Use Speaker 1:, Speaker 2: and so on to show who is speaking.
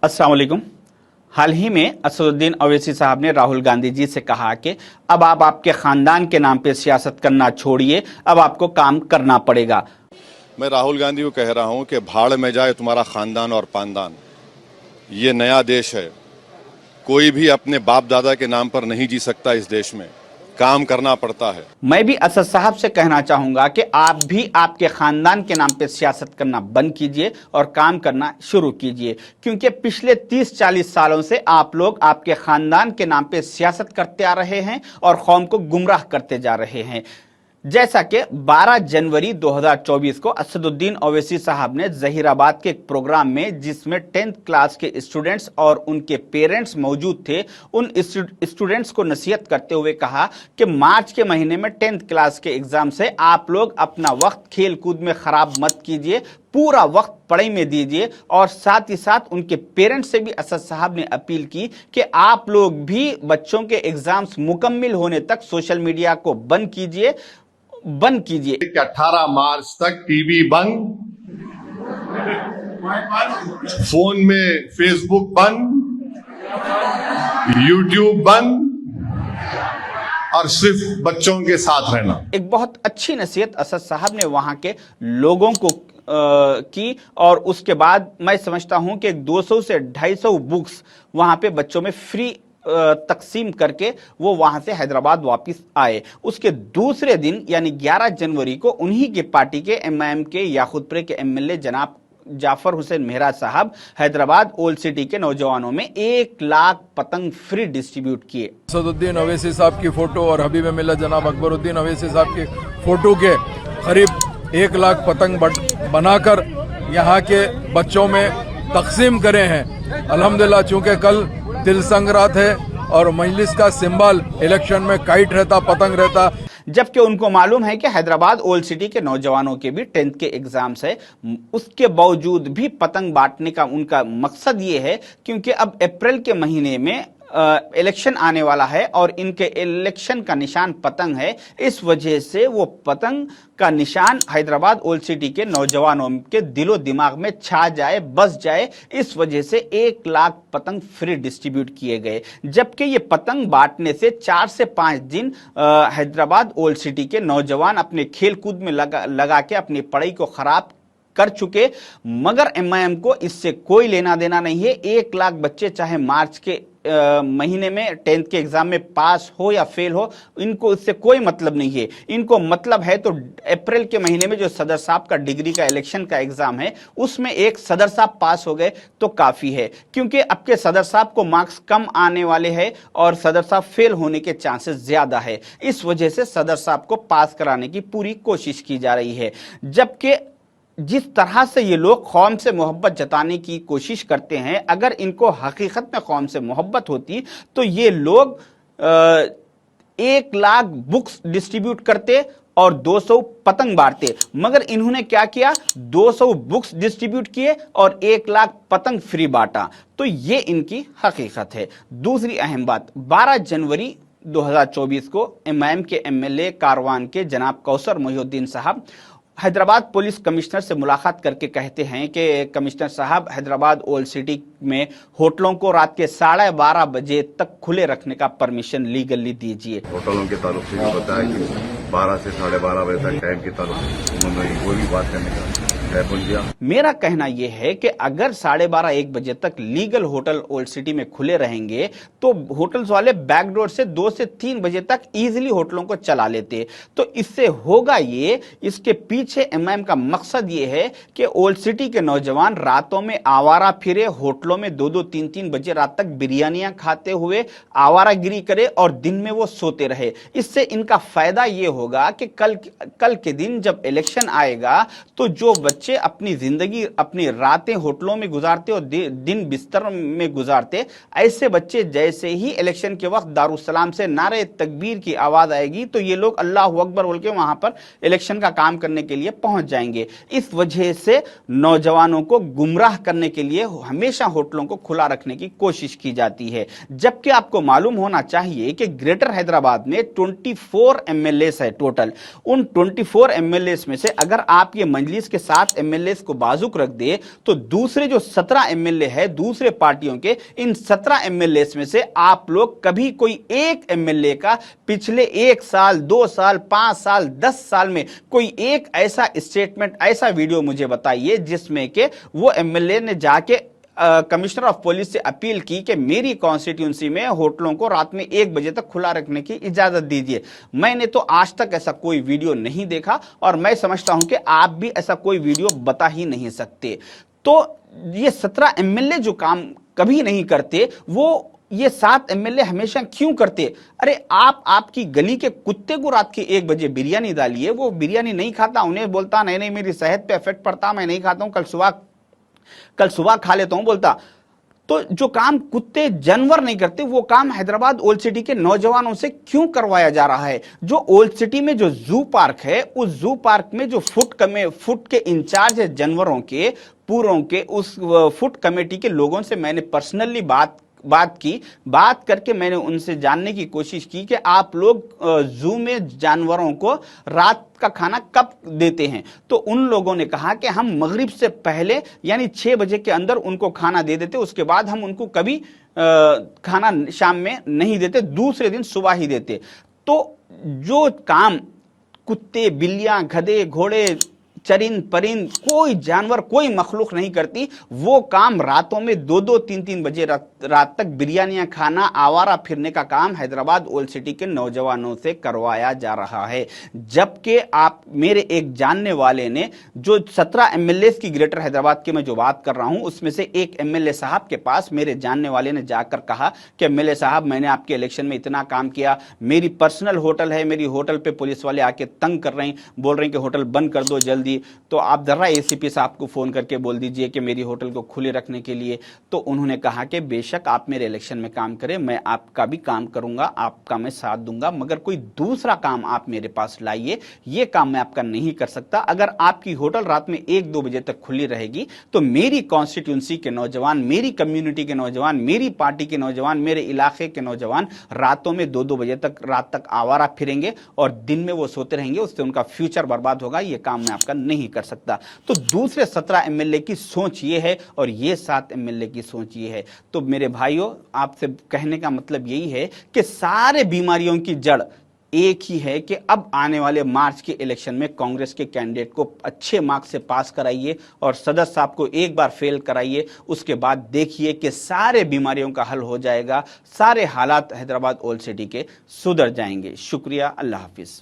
Speaker 1: अस्सलाम वालेकुम। हाल ही में असदुद्दीन ओवैसी साहब ने राहुल गांधी जी से कहा कि अब आप आपके खानदान के नाम पे सियासत करना छोड़िए, अब आपको काम करना पड़ेगा।
Speaker 2: मैं राहुल गांधी को कह रहा हूं कि भाड़ में जाए तुम्हारा खानदान और पानदान। ये नया देश है, कोई भी अपने बाप दादा के नाम पर नहीं जी सकता। इस देश में काम करना पड़ता है।
Speaker 1: मैं भी असद साहब से कहना चाहूंगा कि आप भी आपके खानदान के नाम पे सियासत करना बंद कीजिए और काम करना शुरू कीजिए, क्योंकि पिछले 30-40 सालों से आप लोग आपके खानदान के नाम पे सियासत करते आ रहे हैं और कौम को गुमराह करते जा रहे हैं। जैसा कि 12 जनवरी 2024 को असदुद्दीन ओवैसी साहब ने जहीराबाद के एक प्रोग्राम में, जिसमें 10th क्लास के स्टूडेंट्स और उनके पेरेंट्स मौजूद थे, उन स्टूडेंट्स को नसीहत करते हुए कहा कि मार्च के महीने में 10th क्लास के एग्जाम से आप लोग अपना वक्त खेल कूद में खराब मत कीजिए, पूरा वक्त पढ़ाई में दीजिए। और साथ ही साथ उनके पेरेंट्स से भी असद साहब ने अपील की कि आप लोग भी बच्चों के एग्जाम्स मुकम्मिल होने तक सोशल मीडिया को बंद कीजिए।
Speaker 3: 18 मार्च तक टीवी बंद, फोन में फेसबुक बंद, यूट्यूब बंद और सिर्फ बच्चों के साथ रहना।
Speaker 1: एक बहुत अच्छी नसीहत असद साहब ने वहां के लोगों को की, और उसके बाद मैं समझता हूं कि 200 से 250 बुक्स वहां पे बच्चों में फ्री तकसीम करके वो वहां से हैदराबाद वापस आए। उसके दूसरे दिन यानी 11 जनवरी को उन्हीं के पार्टी के MIM के याकूतपुर के MLA जनाब जाफर हुसैन मेहरा साहब हैदराबाद ओल्ड सिटी के नौजवानों में 1 लाख पतंग फ्री डिस्ट्रीब्यूट किए।
Speaker 4: असदुद्दीन ओवैसी साहब की फोटो और हबीब मिल्लत जनाब अकबरुद्दीन ओवैसी साहब की फोटो के करीब 1 लाख पतंग बनाकर यहाँ के बच्चों में तकसीम करे हैं। अल्हम्दुलिल्लाह, चूंकि कल तिल संक्रांत है और मजलिस का सिंबल इलेक्शन में काइट रहता, पतंग रहता।
Speaker 1: जबकि उनको मालूम है कि हैदराबाद ओल्ड सिटी के नौजवानों के भी 10th के एग्जाम्स है, उसके बावजूद भी पतंग बांटने का उनका मकसद ये है क्योंकि अब अप्रैल के महीने में इलेक्शन आने वाला है और इनके इलेक्शन का निशान पतंग है। इस वजह से वो पतंग का निशान हैदराबाद ओल्ड सिटी के नौजवानों के दिलो दिमाग में छा जाए, बस जाए। इस वजह से 1 लाख पतंग फ्री डिस्ट्रीब्यूट किए गए। जबकि ये पतंग बांटने से 4 से 5 दिन हैदराबाद ओल्ड सिटी के नौजवान अपने खेल कूद में लगा के अपनी पढ़ाई को खराब कर चुके, मगर MIM को इससे कोई लेना देना नहीं है। 1 लाख बच्चे चाहे मार्च के महीने में 10th के एग्जाम में पास हो या फेल हो, इनको इससे कोई मतलब नहीं है। इनको मतलब है तो अप्रैल के महीने में जो सदर साहब का डिग्री का इलेक्शन का एग्जाम है, उसमें एक सदर साहब पास हो गए तो काफी है, क्योंकि अब के सदर साहब को मार्क्स कम आने वाले हैं और सदर साहब फेल होने के चांसेस ज्यादा है। इस वजह से सदर साहब को पास कराने की पूरी कोशिश की जा रही है। जबकि जिस तरह से ये लोग कौम से मोहब्बत जताने की कोशिश करते हैं, अगर इनको हकीकत में कौम से मोहब्बत होती तो ये लोग 1 लाख बुक्स डिस्ट्रीब्यूट करते और 200 पतंग बांटते। मगर इन्होंने क्या किया, 200 बुक्स डिस्ट्रीब्यूट किए और 1 लाख पतंग फ्री बांटा। तो ये इनकी हकीकत है। दूसरी अहम बात, 12 जनवरी 2024 को MIM के MLA कारवान के जनाब कौसर मोहिउद्दीन साहब हैदराबाद पुलिस कमिश्नर से मुलाकात करके कहते हैं कि कमिश्नर साहब, हैदराबाद ओल्ड सिटी में होटलों को रात के 12:30 बजे तक खुले रखने का परमिशन लीगली दीजिए।
Speaker 5: होटलों के ताल्लुक से जो बताया कि 12 से 12:30 बजे तक टाइम के ताल्लुक से उन्होंने कोई भी बात करने का किया।
Speaker 1: मेरा कहना यह है कि अगर 12:30-1 बजे तक लीगल होटल ओल्ड सिटी में खुले रहेंगे तो होटल्स वाले बैकडोर से 2 से 3 बजे तक इजीली होटलों को चला लेते। तो इससे होगा ये, इसके पीछे MIM का मकसद ये है कि ओल्ड सिटी के नौजवान रातों में आवारा फिरे, होटलों में 2-2, 3-3 बजे रात तक बिरयानियां खाते हुए आवारागिरी करे और दिन में वो सोते रहे। इससे इनका फायदा ये होगा कि कल के दिन जब इलेक्शन आएगा तो जो बच्चे अपनी जिंदगी, अपनी रातें होटलों में गुजारते और दिन बिस्तर में गुजारते, ऐसे बच्चे जैसे ही इलेक्शन के वक्त दारुस्सलाम से नारे तकबीर की आवाज आएगी तो ये लोग अल्लाहू अकबर बोल के वहां पर इलेक्शन का काम करने के लिए पहुंच जाएंगे। इस वजह से नौजवानों को गुमराह करने के लिए हमेशा होटलों को खुला रखने की कोशिश की जाती है। जबकि आपको मालूम होना चाहिए कि ग्रेटर हैदराबाद में 24 MLAs है टोटल। उन 24 MLAs में से अगर आप ये मजलिस के साथ 7 एमएलए को बाजुक रख दे, तो दूसरे जो 17 एमएलए है दूसरे पार्टियों के, इन 17 एमएलए में से आप लोग कभी कोई एक एमएलए का पिछले 1 साल, 2 साल, 5 साल, 10 साल में कोई एक ऐसा स्टेटमेंट, ऐसा वीडियो मुझे बताइए जिसमें कि वो एमएलए ने जाके कमिश्नर ऑफ पुलिस से अपील की कि मेरी कॉन्स्टिट्यूंसी में होटलों को रात में 1 बजे तक खुला रखने की इजाजत दीजिए। मैंने तो आज तक ऐसा कोई वीडियो नहीं देखा और मैं समझता हूं कि आप भी ऐसा कोई वीडियो बता ही नहीं सकते। तो ये 17 एमएलए जो काम कभी नहीं करते, वो ये 7 एमएलए हमेशा क्यों करते? अरे आपकी गली के कुत्ते को रात के 1 बजे बिरयानी डालिए, वो बिरयानी नहीं खाता, उन्हें बोलता नहीं मेरी सेहत पे इफेक्ट पड़ता, मैं नहीं खाता हूं, कल सुबह खा लेता हूं बोलता। तो जो काम कुत्ते जानवर नहीं करते वो काम हैदराबाद ओल्ड सिटी के नौजवानों से क्यों करवाया जा रहा है? जो ओल्ड सिटी में जो जू पार्क है, उस जू पार्क में जो फुट के इंचार्ज है जानवरों के, पूरों के, उस फुट कमेटी के लोगों से मैंने पर्सनली बात करके मैंने उनसे जानने की कोशिश की कि आप लोग जू में जानवरों को रात का खाना कब देते हैं। तो उन लोगों ने कहा कि हम मगरिब से पहले यानी 6 बजे के अंदर उनको खाना दे देते, उसके बाद हम उनको कभी खाना शाम में नहीं देते, दूसरे दिन सुबह ही देते। तो जो काम कुत्ते, बिल्लियां, गधे, घोड़े, चरिंद परिंद, कोई जानवर, कोई मखलूक नहीं करती, वो काम रातों में 2-2, 3-3 बजे रात तक बिरयानियां खाना, आवारा फिरने का काम हैदराबाद ओल्ड सिटी के नौजवानों से करवाया जा रहा है। जबकि आप मेरे एक जानने वाले ने, जो 17 एमएलए की ग्रेटर हैदराबाद की मैं जो बात कर रहा हूं, उसमें से एक एमएलए साहब के पास मेरे जानने वाले ने जाकर कहा कि एमएलए साहब मैंने आपके इलेक्शन में इतना काम किया, मेरी पर्सनल होटल है, मेरी होटल पे पुलिस वाले आके तंग कर रहे हैं, बोल रहे हैं कि होटल बंद कर दो जल्दी, तो आप जरा एसीपी साहब को फोन करके बोल दीजिए कि मेरी होटल को खुले रखने के लिए। तो उन्होंने कहा कि बेशक आप मेरे इलेक्शन में काम करें, मैं आपका भी काम करूंगा, आपका मैं साथ दूंगा, मगर कोई दूसरा काम आप मेरे पास लाइए, ये काम मैं आपका नहीं कर सकता। अगर आपकी होटल रात में 1-2 बजे तक खुली रहेगी तो मेरी कॉन्स्टिट्यूंसी के नौजवान, मेरी कम्युनिटी के नौजवान, मेरी पार्टी के नौजवान, मेरे इलाके के नौजवान रातों में 2-2 बजे तक रात तक आवारा फिरेंगे और दिन में वो सोते रहेंगे, उससे उनका फ्यूचर बर्बाद होगा। ये काम मैं आपका नहीं कर सकता। तो दूसरे 17 एमएलए की सोच ये है और ये 7 एमएलए की सोच ये है। तो मेरे भाइयों, आपसे कहने का मतलब यही है कि सारे बीमारियों की जड़ एक ही है कि अब आने वाले मार्च के इलेक्शन में कांग्रेस के कैंडिडेट को अच्छे मार्क्स से पास कराइए और सदस्य साहब को एक बार फेल कराइए, उसके बाद देखिए कि सारे बीमारियों का हल हो जाएगा, सारे हालात हैदराबाद ओल्ड सिटी के सुधर जाएंगे। शुक्रिया, अल्लाह हाफिज।